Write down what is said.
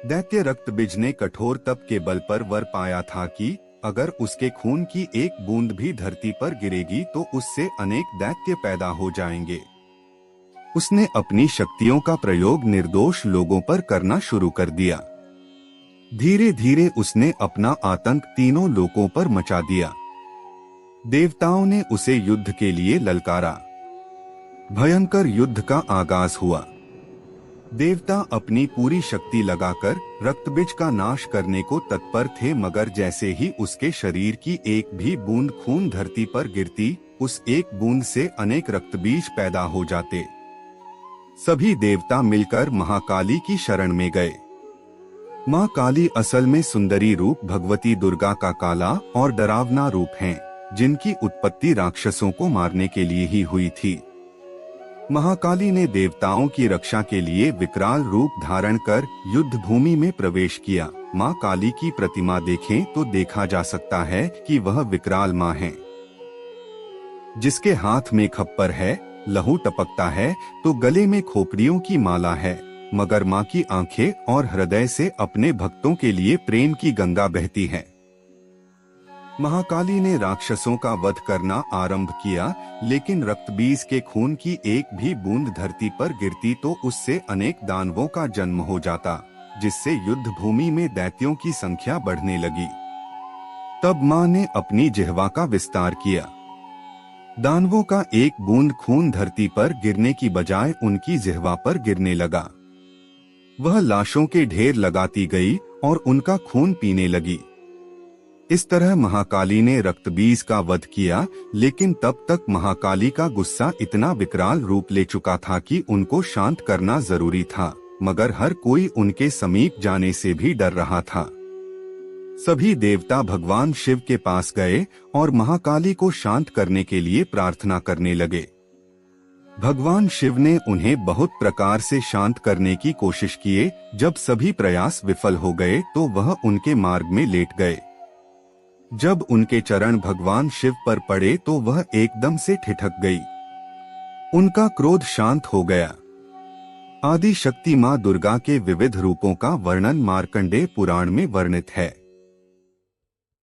दैत्य रक्तबीज ने कठोर तप के बल पर वर पाया था कि अगर उसके खून की एक बूंद भी धरती पर गिरेगी तो उससे अनेक दैत्य पैदा हो जाएंगे। उसने अपनी शक्तियों का प्रयोग निर्दोष लोगों पर करना शुरू कर दिया। धीरे धीरे उसने अपना आतंक तीनों लोकों पर मचा दिया। देवताओं ने उसे युद्ध के लिए ललकारा। भयंकर युद्ध का आगाज हुआ। देवता अपनी पूरी शक्ति लगाकर रक्तबीज का नाश करने को तत्पर थे, मगर जैसे ही उसके शरीर की एक भी बूंद खून धरती पर गिरती, उस एक बूंद से अनेक रक्तबीज पैदा हो जाते। सभी देवता मिलकर महाकाली की शरण में गए। माँ काली असल में सुंदरी रूप भगवती दुर्गा का काला और डरावना रूप हैं, जिनकी उत्पत्ति राक्षसों को मारने के लिए ही हुई थी। महाकाली ने देवताओं की रक्षा के लिए विकराल रूप धारण कर युद्ध भूमि में प्रवेश किया। माँ काली की प्रतिमा देखें तो देखा जा सकता है कि वह विकराल माँ है, जिसके हाथ में खप्पर है, लहू टपकता है तो गले में खोपड़ियों की माला है, मगर माँ की आंखें और हृदय से अपने भक्तों के लिए प्रेम की गंगा बहती है। महाकाली ने राक्षसों का वध करना आरंभ किया, लेकिन रक्तबीज के खून की एक भी बूंद धरती पर गिरती तो उससे अनेक दानवों का जन्म हो जाता, जिससे युद्ध भूमि में दैत्यों की संख्या बढ़ने लगी। तब माँ ने अपनी जिह्वा का विस्तार किया। दानवों का एक बूंद खून धरती पर गिरने की बजाय उनकी जिह्वा पर गिरने लगा। वह लाशों के ढेर लगाती गई और उनका खून पीने लगी। इस तरह महाकाली ने रक्तबीज का वध किया, लेकिन तब तक महाकाली का गुस्सा इतना विकराल रूप ले चुका था कि उनको शांत करना जरूरी था, मगर हर कोई उनके समीप जाने से भी डर रहा था। सभी देवता भगवान शिव के पास गए और महाकाली को शांत करने के लिए प्रार्थना करने लगे। भगवान शिव ने उन्हें बहुत प्रकार से शांत करने की कोशिश किए। जब सभी प्रयास विफल हो गए तो वह उनके मार्ग में लेट गए। जब उनके चरण भगवान शिव पर पड़े तो वह एकदम से ठिठक गई। उनका क्रोध शांत हो गया। आदि शक्ति माँ दुर्गा के विविध रूपों का वर्णन मार्कंडेय पुराण में वर्णित है।